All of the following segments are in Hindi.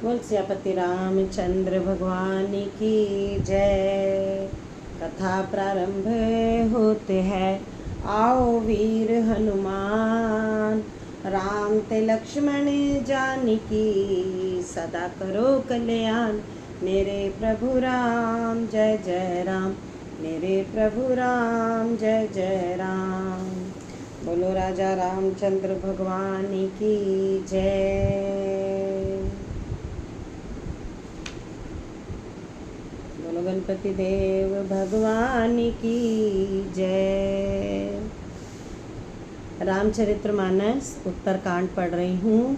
बोल सियापति रामचंद्र भगवान की जय। कथा प्रारंभ होते हैं। आओ वीर हनुमान, राम ते लक्ष्मण जानकी, सदा करो कल्याण। मेरे प्रभु राम जय जय राम, मेरे प्रभु राम जय जय राम। बोलो राजा रामचंद्र भगवान की जय। बोलो गणपति देव भगवान की जय। रामचरितमानस उत्तरकांड पढ़ रही हूँ।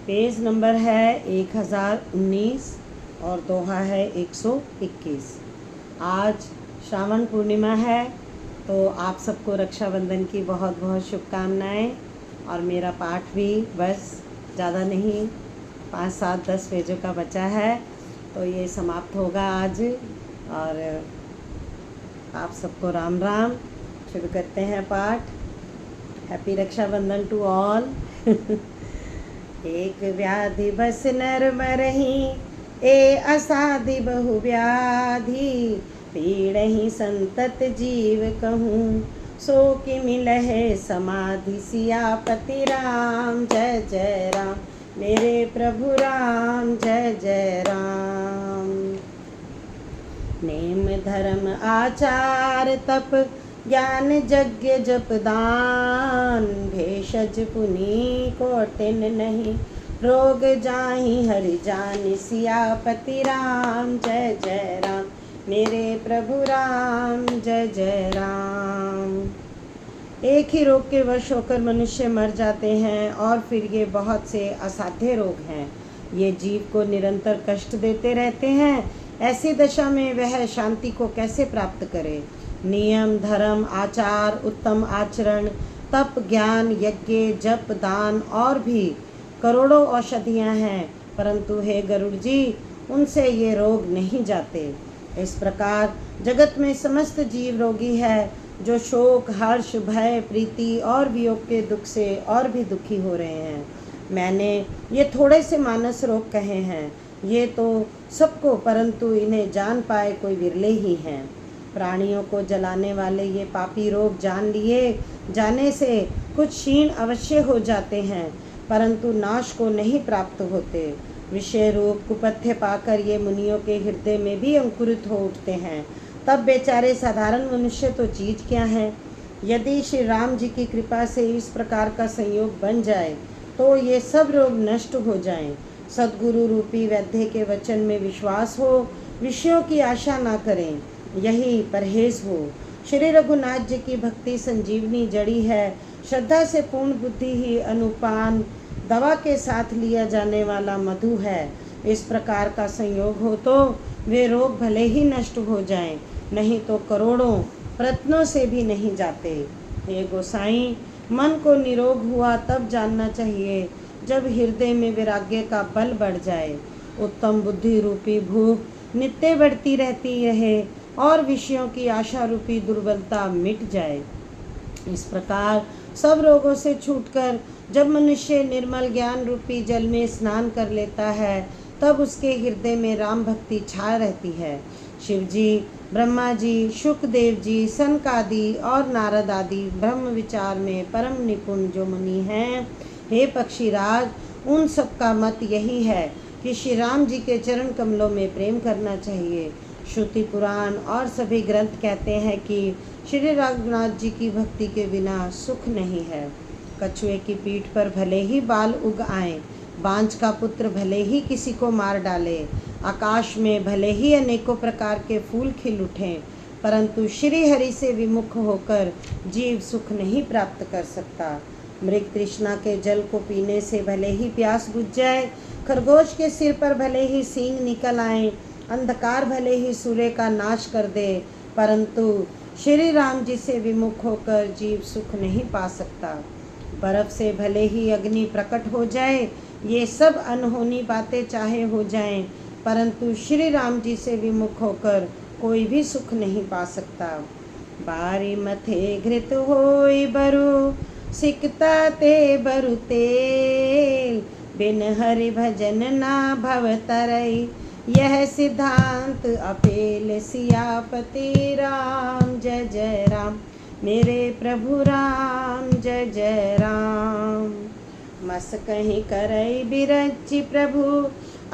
पेज नंबर है 1019 और दोहा है 121। आज श्रावण पूर्णिमा है, तो आप सबको रक्षाबंधन की बहुत बहुत शुभकामनाएं। और मेरा पाठ भी बस ज़्यादा नहीं, 5, 7, 10 पेजों का बचा है, तो ये समाप्त होगा आज। और आप सबको राम राम। शुरू करते हैं पाठ। Happy Rakshabandhan to all. एक व्याधि बस नर मरही, ए असाधि बहु व्याधि, पीड़हि संतत जीव कहूँ, सो कि मिलहे समाधि। सियापति राम जय जय राम, मेरे प्रभु राम जय जय राम। नेम धर्म आचार तप, ज्ञान यज्ञ जप दान, भेषज पुनि कोटिन नहीं, रोग जाहि हरि जान। सियापति राम जय जय राम, मेरे प्रभु राम जय जय राम। एक ही रोग के वश होकर मनुष्य मर जाते हैं, और फिर ये बहुत से असाध्य रोग हैं। ये जीव को निरंतर कष्ट देते रहते हैं। ऐसी दशा में वह शांति को कैसे प्राप्त करे। नियम धर्म आचार, उत्तम आचरण, तप ज्ञान यज्ञ जप दान और भी करोड़ों औषधियाँ हैं, परंतु हे गरुड़ जी, उनसे ये रोग नहीं जाते। इस प्रकार जगत में समस्त जीव रोगी है, जो शोक हर्ष भय प्रीति और वियोग के दुख से और भी दुखी हो रहे हैं। मैंने ये थोड़े से मानस रोग कहे हैं, ये तो सबको, परंतु इन्हें जान पाए कोई विरले ही हैं। प्राणियों को जलाने वाले ये पापी रोग जान लिए जाने से कुछ क्षीण अवश्य हो जाते हैं, परंतु नाश को नहीं प्राप्त होते। विषय रूप कुपथ्य पाकर ये मुनियों के हृदय में भी अंकुरित हो उठते हैं। तब बेचारे साधारण मनुष्य तो चीज क्या है। यदि श्री राम जी की कृपा से इस प्रकार का संयोग बन जाए, तो ये सब रोग नष्ट हो जाएं। सद्गुरु रूपी वैद्य के वचन में विश्वास हो, विषयों की आशा ना करें, यही परहेज हो। श्री रघुनाथ जी की भक्ति संजीवनी जड़ी है। श्रद्धा से पूर्ण बुद्धि ही अनुपान दवा के साथ लिया जाने वाला मधु है। इस प्रकार का संयोग हो तो वे रोग भले ही नष्ट हो जाएं, नहीं तो करोड़ों प्रयत्नों से भी नहीं जाते। हे गोसाई, मन को निरोग हुआ तब जानना चाहिए जब हृदय में वैराग्य का बल बढ़ जाए, उत्तम बुद्धि रूपी भूख नित्य बढ़ती रहती रहे और विषयों की आशा रूपी दुर्बलता मिट जाए। इस प्रकार सब रोगों से छूटकर जब मनुष्य निर्मल ज्ञान रूपी जल में स्नान कर लेता है, तब उसके हृदय में राम भक्ति छा रहती है। शिव जी, ब्रह्मा जी, शुकदेव जी, सनक आदि और नारद आदि ब्रह्म विचार में परम निपुण जो मुनि हैं, हे पक्षीराज, उन सब का मत यही है कि श्री राम जी के चरण कमलों में प्रेम करना चाहिए। श्रुति पुराण और सभी ग्रंथ कहते हैं कि श्री रघुनाथ जी की भक्ति के बिना सुख नहीं है। कछुए की पीठ पर भले ही बाल उग आए, बांझ का पुत्र भले ही किसी को मार डाले, आकाश में भले ही अनेकों प्रकार के फूल खिल उठें, परंतु श्री हरि से विमुख होकर जीव सुख नहीं प्राप्त कर सकता। मृग तृष्णा के जल को पीने से भले ही प्यास बुझ जाए, खरगोश के सिर पर भले ही सींग निकल आए, अंधकार भले ही सूर्य का नाश कर दे, परंतु श्री राम जी से विमुख होकर जीव सुख नहीं पा सकता। बर्फ से भले ही अग्नि प्रकट हो जाए, ये सब अनहोनी बातें चाहे हो जाएं, परंतु श्री राम जी से विमुख होकर कोई भी सुख नहीं पा सकता। बारी मथे घृत होई बरु, सिकता ते बरु तेल, बिन हरि भजन ना भव तरई। यह सिद्धांत अपेल सियापति राम। जय जय राम मेरे प्रभु राम। जय जय राम। मस कहीं करई बिरची प्रभु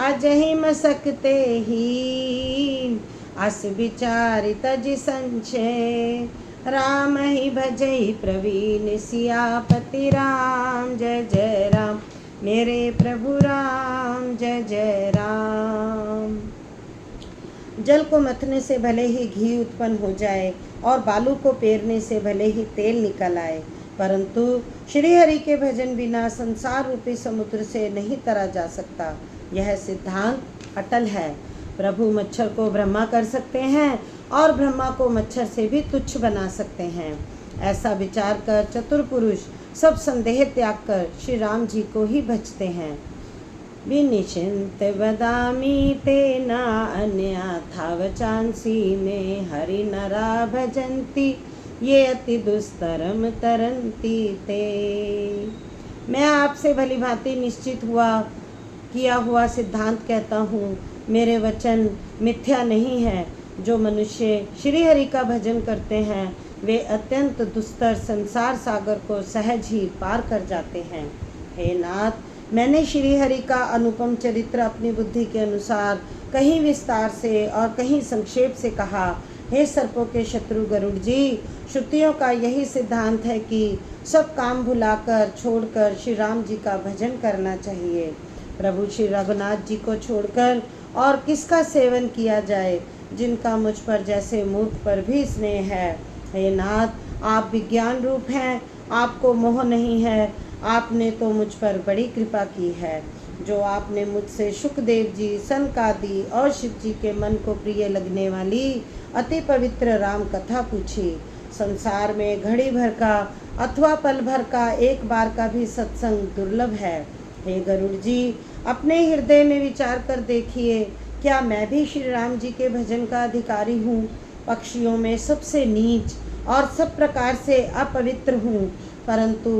अजहि मसकते ही। अस विचारि तज संशय राम ही भजई प्रवीण सियापति राम। जय जय राम मेरे प्रभु राम। जय जय राम। जल को मथने से भले ही घी उत्पन्न हो जाए और बालू को पेरने से भले ही तेल निकल आए, परंतु श्री हरि के भजन बिना संसार रूपी समुद्र से नहीं तरा जा सकता। यह सिद्धांत अटल है। प्रभु मच्छर को ब्रह्मा कर सकते हैं और ब्रह्मा को मच्छर से भी तुच्छ बना सकते हैं। ऐसा विचार कर चतुर पुरुष सब संदेह त्याग कर श्री राम जी को ही भजते हैं। विनिश्चिंत वदामि ते न अन्यथा वचांसी में हरि नरा भजन्ति ये अति दुस्तरम तरंती ते। मैं आपसे भली भांति निश्चित किया हुआ सिद्धांत कहता हूँ। मेरे वचन मिथ्या नहीं है। जो मनुष्य श्री हरि का भजन करते हैं वे अत्यंत दुस्तर संसार सागर को सहज ही पार कर जाते हैं। हे नाथ, मैंने श्री हरि का अनुपम चरित्र अपनी बुद्धि के अनुसार कहीं विस्तार से और कहीं संक्षेप से कहा। हे सर्पों के शत्रु गरुड़ जी, श्रुतियों का यही सिद्धांत है कि सब काम भुलाकर छोड़कर श्री राम जी का भजन करना चाहिए। प्रभु श्री रघुनाथ जी को छोड़कर और किसका सेवन किया जाए, जिनका मुझ पर जैसे मूर्ख पर भी स्नेह है। हे नाथ, आप विज्ञान रूप हैं, आपको मोह नहीं है। आपने तो मुझ पर बड़ी कृपा की है। जो आपने मुझसे शुकदेव जी, सनकादि और शिव जी के मन को प्रिय लगने वाली अति पवित्र राम कथा पूछी। संसार में घड़ी भर का अथवा पल भर का एक बार का भी सत्संग दुर्लभ है। हे गरुड़ जी, अपने हृदय में विचार कर देखिए, क्या मैं भी श्री राम जी के भजन का अधिकारी हूँ? पक्षियों में सबसे नीच और सब प्रकार से अपवित्र हूँ, परंतु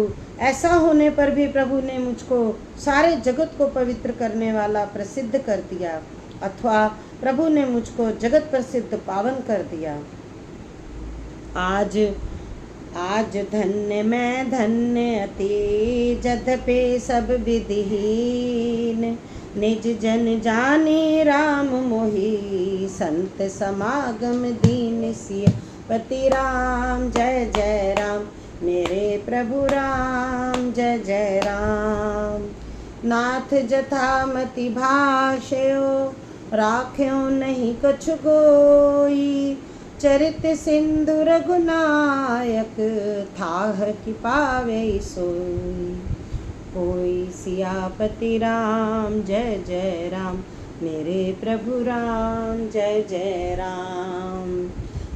ऐसा होने पर भी प्रभु ने मुझको सारे जगत को पवित्र करने वाला प्रसिद्ध कर दिया, अथवा प्रभु ने मुझको जगत प्रसिद्ध पावन कर दिया। आज धन्य मैं धन्य अति जद्यपि सब विधिहीन। निज जन जाने राम मोहि संत समागम दीन सियापति राम। जय जय राम मेरे प्रभु राम। जय जय राम। नाथ जथामति भाषयो राख्यो नहीं कछु कोई। चरित सिंधु रघुनायक थाह कि पावे सोई। कोई सियापति राम। जय जय राम मेरे प्रभु राम। जय जय राम।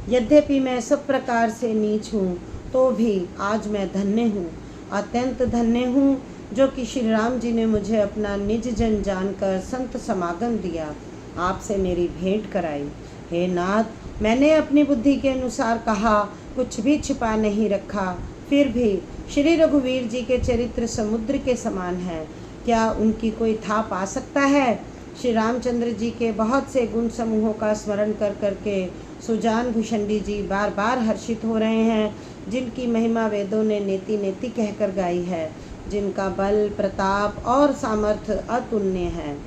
यद्यपि मैं सब प्रकार से नीच हूँ तो भी आज मैं धन्य हूँ, अत्यंत धन्य हूँ, जो कि श्री राम जी ने मुझे अपना निज जन जानकर संत समागम दिया, आपसे मेरी भेंट कराई। हे नाथ, मैंने अपनी बुद्धि के अनुसार कहा, कुछ भी छिपा नहीं रखा। फिर भी श्री रघुवीर जी के चरित्र समुद्र के समान है, क्या उनकी कोई था पा सकता है? श्री रामचंद्र जी के बहुत से गुण समूहों का स्मरण कर करके सुजान भूषणी जी बार बार हर्षित हो रहे हैं, जिनकी महिमा वेदों ने नेति नेति कहकर गाई है, जिनका बल प्रताप और सामर्थ्य अतुलनीय है।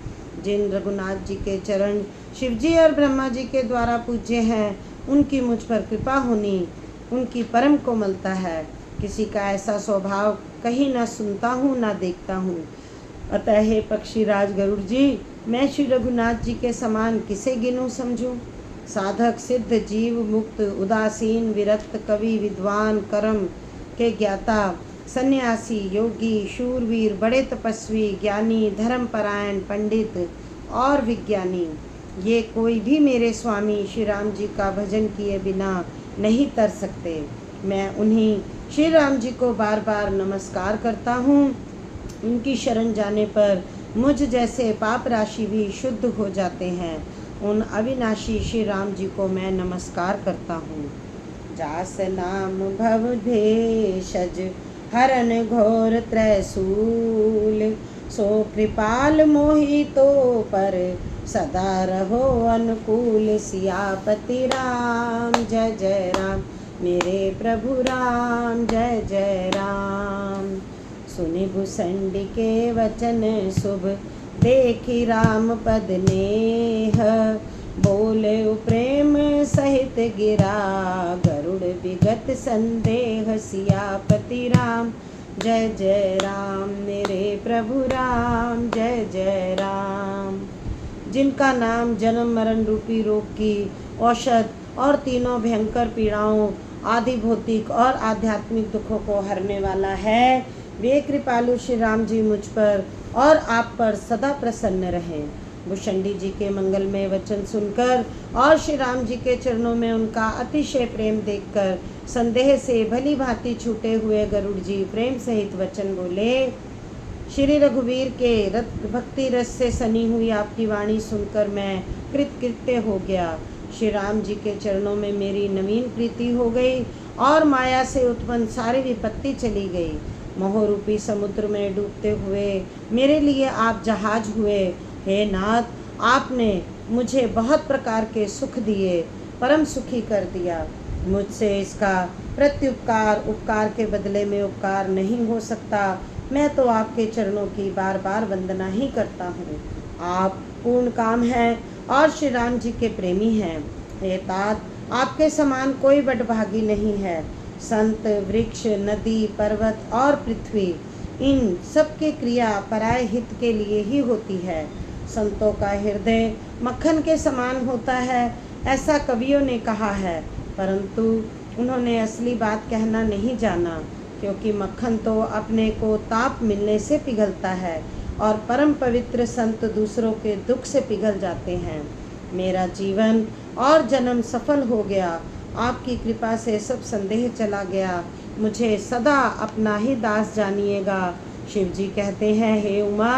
जिन रघुनाथ जी के चरण शिव जी और ब्रह्मा जी के द्वारा पूज्य हैं, उनकी मुझ पर कृपा होनी उनकी परम कोमलता है। किसी का ऐसा स्वभाव कहीं न सुनता हूँ न देखता हूँ। अतः हे पक्षीराज गरुड़ जी, मैं श्री रघुनाथ जी के समान किसे गिनूँ समझूँ? साधक सिद्ध जीव मुक्त उदासीन विरक्त कवि विद्वान कर्म के ज्ञाता सन्यासी योगी शूरवीर बड़े तपस्वी ज्ञानी धर्मपरायण पंडित और विज्ञानी, ये कोई भी मेरे स्वामी श्री राम जी का भजन किए बिना नहीं तर सकते। मैं उन्हीं श्री राम जी को बार बार नमस्कार करता हूँ। उनकी शरण जाने पर मुझ जैसे पाप राशि भी शुद्ध हो जाते हैं। उन अविनाशी श्री राम जी को मैं नमस्कार करता हूँ। जास नाम भव भेषज हरन घोर त्रैसूल। सो कृपाल मोहितों पर सदा रहो अनुकूल। सियापति राम जय जय राम, मेरे प्रभु राम जय जय राम। सुनि भुसंडी के वचन शुभ, देखी राम पद नेह। बोले प्रेम सहित गिरा, गरुड़ विगत संदेह। सियापति राम जय जय राम, मेरे प्रभु राम जय जय राम। जिनका नाम जन्म मरण रूपी रोग की औषध और तीनों भयंकर पीड़ाओं आदि भौतिक और आध्यात्मिक दुखों को हरने वाला है, वे कृपालु श्री राम जी मुझ पर और आप पर सदा प्रसन्न रहें। भुषंडी जी के मंगलमय वचन सुनकर और श्री राम जी के चरणों में उनका अतिशय प्रेम देखकर संदेह से भली भांति छूटे हुए गरुड़ जी प्रेम सहित वचन बोले। श्री रघुवीर के भक्ति रस से सनी हुई आपकी वाणी सुनकर मैं कृतकृत्य हो गया। श्री राम जी के चरणों में मेरी नवीन प्रीति हो गई और माया से उत्पन्न सारी विपत्ति चली गई। मोहरूपी समुद्र में डूबते हुए मेरे लिए आप जहाज हुए। हे नाथ, आपने मुझे बहुत प्रकार के सुख दिए, परम सुखी कर दिया। मुझसे इसका प्रत्युपकार उपकार के बदले में उपकार नहीं हो सकता। मैं तो आपके चरणों की बार बार वंदना ही करता हूँ। आप पूर्ण काम हैं और श्री राम जी के प्रेमी हैं। हे तात, आपके समान कोई बड़भागी नहीं है। संत, वृक्ष, नदी, पर्वत और पृथ्वी, इन सब की क्रिया पराय हित के लिए ही होती है। संतों का हृदय मक्खन के समान होता है, ऐसा कवियों ने कहा है, परंतु उन्होंने असली बात कहना नहीं जाना, क्योंकि मक्खन तो अपने को ताप मिलने से पिघलता है और परम पवित्र संत दूसरों के दुख से पिघल जाते हैं। मेरा जीवन और जन्म सफल हो गया। आपकी कृपा से सब संदेह चला गया। मुझे सदा अपना ही दास जानिएगा। शिव जी कहते हैं, हे उमा,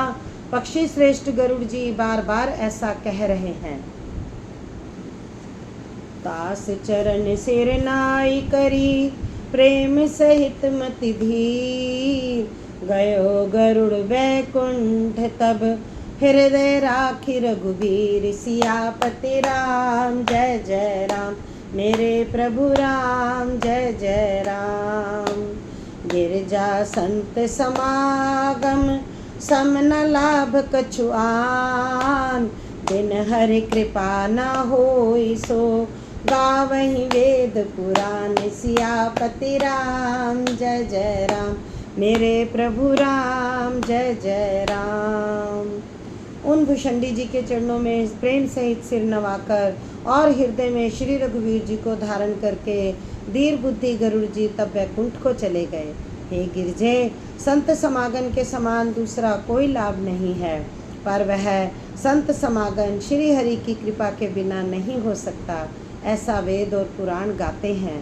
पक्षी श्रेष्ठ गरुड़ जी बार बार ऐसा कह रहे हैं। दास चरण सिर नाई करी, प्रेम सहित मति धीर। गयो गरुड़ वैकुंठ तब, हृदय राखी रघुबीर। सियापति राम जय जय राम, मेरे प्रभु राम जय जय राम। गिरजा संत समागम, सम न लाभ कछु आन। बिन हरि कृपा न होई, सो गावहि वेद पुराण। सियापति राम जय जय राम, मेरे प्रभु राम जय जय राम। उन भुषंडी जी के चरणों में प्रेम सहित सिर नवाकर और हृदय में श्री रघुवीर जी को धारण करके धीर बुद्धि गरुड़ जी तब वैकुंठ को चले गए। हे गिरजे, संत समागम के समान दूसरा कोई लाभ नहीं है, पर वह संत समागम श्री हरि की कृपा के बिना नहीं हो सकता, ऐसा वेद और पुराण गाते हैं।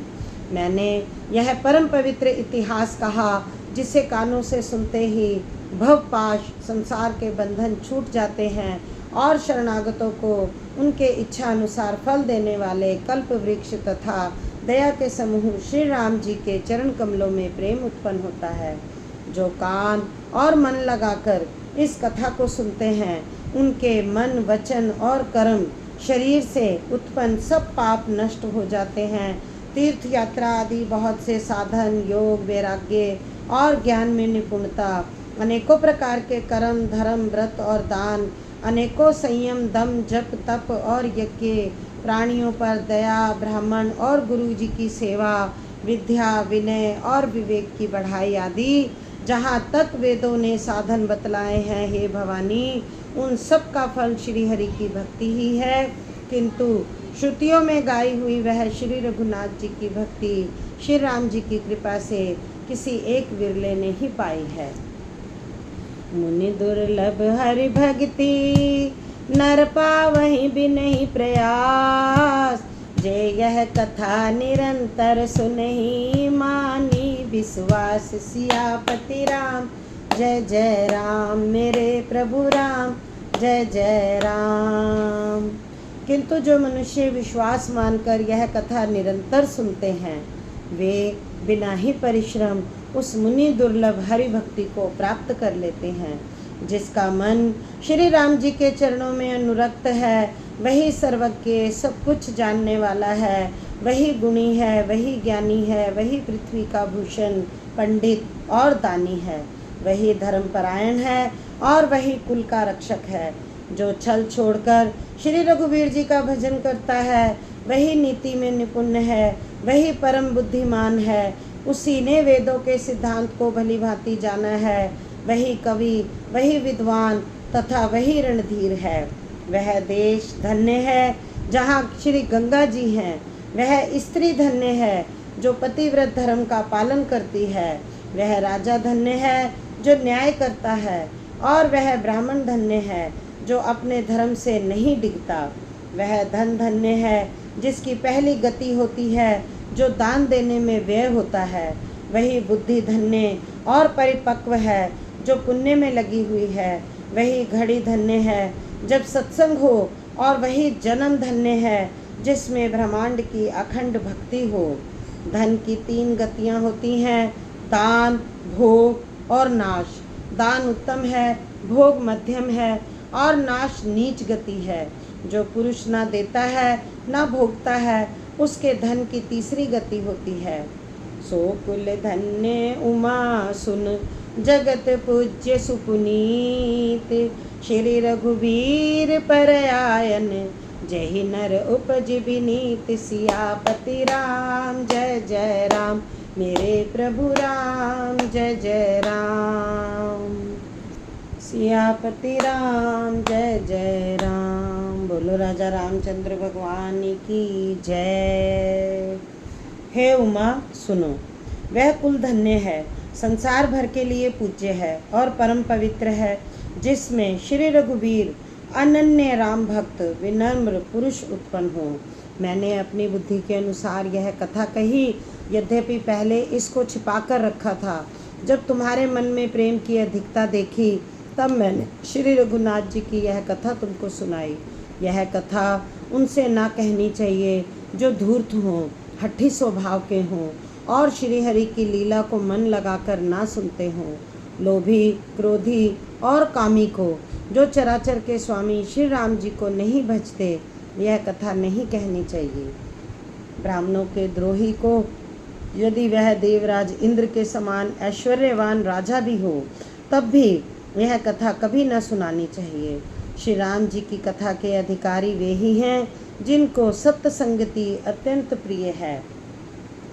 मैंने यह परम पवित्र इतिहास कहा, जिसे कानों से सुनते ही भवपाश संसार के बंधन छूट जाते हैं और शरणागतों को उनके इच्छा अनुसार फल देने वाले कल्प वृक्ष तथा दया के समूह श्री राम जी के चरण कमलों में प्रेम उत्पन्न होता है। जो कान और मन लगाकर इस कथा को सुनते हैं, उनके मन, वचन और कर्म, शरीर से उत्पन्न सब पाप नष्ट हो जाते हैं। तीर्थ यात्रा आदि बहुत से साधन, योग, वैराग्य और ज्ञान में निपुणता, अनेकों प्रकार के कर्म, धर्म, व्रत और दान, अनेकों संयम, दम, जप, तप और यज्ञ, प्राणियों पर दया, ब्राह्मण और गुरु जी की सेवा, विद्या, विनय और विवेक की बढ़ाई आदि जहाँ तक वेदों ने साधन बतलाए हैं, हे भवानी, उन सब का फल श्री हरि की भक्ति ही है। किंतु श्रुतियों में गाई हुई वह श्री रघुनाथ जी की भक्ति श्री राम जी की कृपा से किसी एक विरले ने ही पाई है। मुनि दुर्लभ हरि भक्ति, नर पावहि बिनहि प्रयास। जे यह कथा निरंतर सुनहि, मानी विश्वास। सियापति राम जय जय राम, मेरे प्रभु राम जय जय राम। किंतु जो मनुष्य विश्वास मानकर यह कथा निरंतर सुनते हैं, वे बिना ही परिश्रम उस मुनि दुर्लभ हरि भक्ति को प्राप्त कर लेते हैं। जिसका मन श्री राम जी के चरणों में अनुरक्त है, वही सर्वज्ञ, सब कुछ जानने वाला है, वही गुणी है, वही ज्ञानी है, वही पृथ्वी का भूषण, पंडित और दानी है, वही धर्मपरायण है और वही कुल का रक्षक है। जो छल छोड़कर श्री रघुवीर जी का भजन करता है, वही नीति में निपुण है, वही परम बुद्धिमान है, उसी ने वेदों के सिद्धांत को भली भांति जाना है, वही कवि, वही विद्वान तथा वही रणधीर है। वह देश धन्य है जहाँ श्री गंगा जी हैं, वह स्त्री धन्य है जो पतिव्रत धर्म का पालन करती है, वह राजा धन्य है जो न्याय करता है, और वह ब्राह्मण धन्य है जो अपने धर्म से नहीं डिगता। वह धन धन्य है जिसकी पहली गति होती है, जो दान देने में व्यय होता है। वही बुद्धि धन्य और परिपक्व है जो पुण्य में लगी हुई है। वही घड़ी धन्य है जब सत्संग हो, और वही जन्म धन्य है जिसमें ब्रह्मांड की अखंड भक्ति हो। धन की 3 गतियाँ होती हैं, दान, भोग और नाश। दान उत्तम है, भोग मध्यम है और नाश नीच गति है। जो पुरुष ना देता है ना भोगता है, उसके धन की तीसरी गति होती है। सो कुल धन्य उमा सुन, जगत पूज्य सुपुनीत, श्री रघुवीर पर आयन, जय नर उपज विनीत। सियापति राम जय जय राम, मेरे प्रभु राम जय जय राम। सियापति राम जय जय राम। बोलो राजा रामचंद्र भगवान की जय। हे उमा सुनो, वह कुल धन्य है, संसार भर के लिए पूज्य है और परम पवित्र है, जिसमें श्री रघुवीर अनन्य राम भक्त विनम्र पुरुष उत्पन्न हो। मैंने अपनी बुद्धि के अनुसार यह कथा कही, यद्यपि पहले इसको छिपा कर रखा था। जब तुम्हारे मन में प्रेम की अधिकता देखी, तब मैंने श्री रघुनाथ जी की यह कथा तुमको सुनाई। यह कथा उनसे ना कहनी चाहिए जो धूर्त हों, हठी स्वभाव के हों और श्री हरि की लीला को मन लगाकर ना सुनते हों। लोभी, क्रोधी और कामी को, जो चराचर के स्वामी श्री राम जी को नहीं भजते, यह कथा नहीं कहनी चाहिए। ब्राह्मणों के द्रोही को, यदि वह देवराज इंद्र के समान ऐश्वर्यवान राजा भी हो, तब भी यह कथा कभी न सुनानी चाहिए। श्री राम जी की कथा के अधिकारी वे ही हैं जिनको सत्य संगति अत्यंत प्रिय है,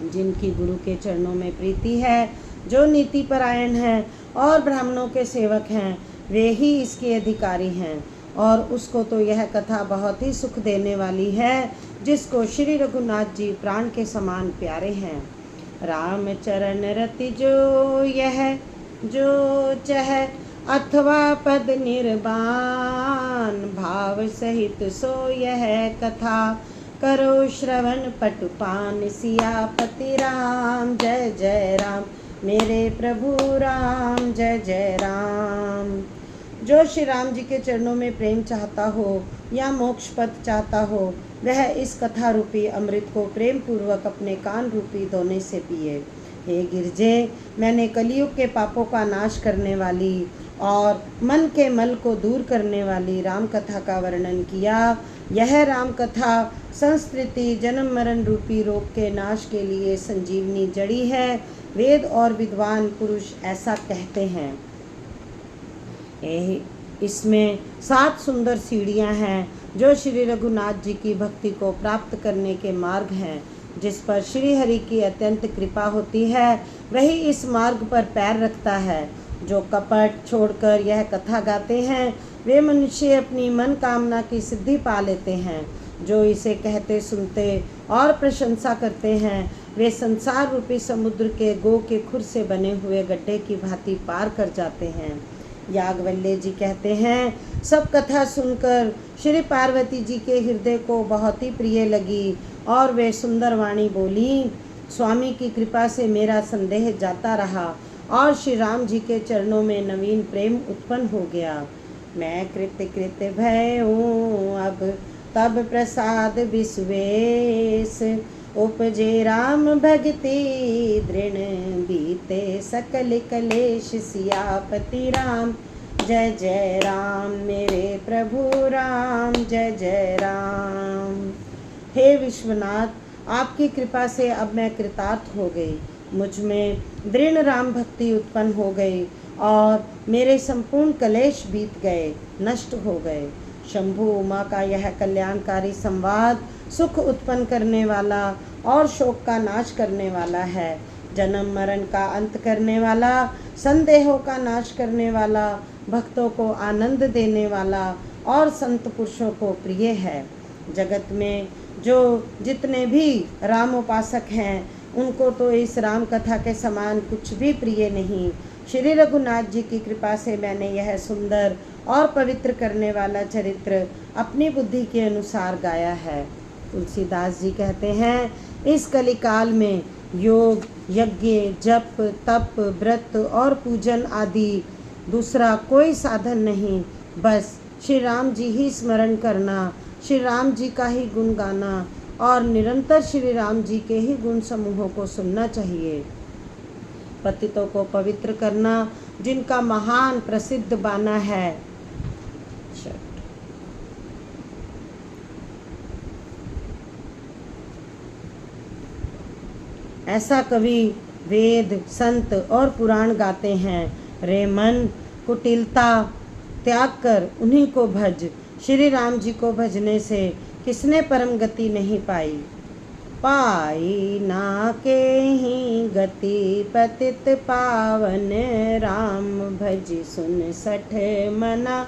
जिनकी गुरु के चरणों में प्रीति है, जो नीति परायण हैं और ब्राह्मणों के सेवक हैं, वे ही इसके अधिकारी हैं। और उसको तो यह कथा बहुत ही सुख देने वाली है, जिसको श्री रघुनाथ जी प्राण के समान प्यारे हैं। राम चरण रति जो यह जो चह, अथवा पद निर्बान, भाव सहित सो यह कथा, करो श्रवण पटुपान। सियापति राम जय जय राम, मेरे प्रभु राम जय जय राम। जो श्री राम जी के चरणों में प्रेम चाहता हो या मोक्ष पद चाहता हो, वह इस कथा रूपी अमृत को प्रेम पूर्वक अपने कान रूपी दोने से पिए। हे गिरजे, मैंने कलयुग के पापों का नाश करने वाली और मन के मल को दूर करने वाली राम कथा का वर्णन किया। यह राम कथा संस्कृति जन्म मरण रूपी रोग के नाश के लिए संजीवनी जड़ी है। वेद और विद्वान पुरुष ऐसा कहते हैं। इसमें 7 सुंदर सीढ़ियां हैं जो श्री रघुनाथ जी की भक्ति को प्राप्त करने के मार्ग हैं। जिस पर श्री हरि की अत्यंत कृपा होती है, वही इस मार्ग पर पैर रखता है। जो कपट छोड़कर यह कथा गाते हैं, वे मनुष्य अपनी मन कामना की सिद्धि पा लेते हैं। जो इसे कहते सुनते और प्रशंसा करते हैं, वे संसार रूपी समुद्र के गो के खुर से बने हुए गड्ढे की भांति पार कर जाते हैं। याज्ञवल्क्य जी कहते हैं, सब कथा सुनकर श्री पार्वती जी के हृदय को बहुत ही प्रिय लगी और वे सुंदर वाणी बोली। स्वामी की कृपा से मेरा संदेह जाता रहा और श्री राम जी के चरणों में नवीन प्रेम उत्पन्न हो गया। मैं कृत्य कृत्य भयूँ अब तब प्रसाद विश्वेश, उपजे राम भगति दृढ़ बीते सकल कलेश। सियापति राम जय जय राम मेरे प्रभु राम, जय जय राम। हे विश्वनाथ, आपकी कृपा से अब मैं कृतार्थ हो गई। मुझ में दृढ़ राम भक्ति उत्पन्न हो गई और मेरे संपूर्ण कलेश बीत गए, नष्ट हो गए। शंभु उमा का यह कल्याणकारी संवाद सुख उत्पन्न करने वाला और शोक का नाश करने वाला है, जन्म मरण का अंत करने वाला, संदेहों का नाश करने वाला, भक्तों को आनंद देने वाला और संत पुरुषों को प्रिय है। जगत में जो जितने भी राम उपासक हैं, उनको तो इस राम कथा के समान कुछ भी प्रिय नहीं। श्री रघुनाथ जी की कृपा से मैंने यह सुंदर और पवित्र करने वाला चरित्र अपनी बुद्धि के अनुसार गाया है। तुलसीदास जी कहते हैं, इस कलिकाल में योग, यज्ञ, जप, तप, व्रत और पूजन आदि दूसरा कोई साधन नहीं, बस श्री राम जी ही स्मरण करना, श्री राम जी का ही गुण गाना और निरंतर श्री राम जी के ही गुण समूहों को सुनना चाहिए। पतितों को पवित्र करना, जिनका महान प्रसिद्ध बाना है। ऐसा कवि वेद, संत और पुराण गाते हैं। रे मन, कुटिलता त्याग कर उन्हीं को भज। श्री राम जी को भजने से किसने परम गति नहीं पाई। पाई ना के ही गति पतित पावन, राम भज सुन सठ मना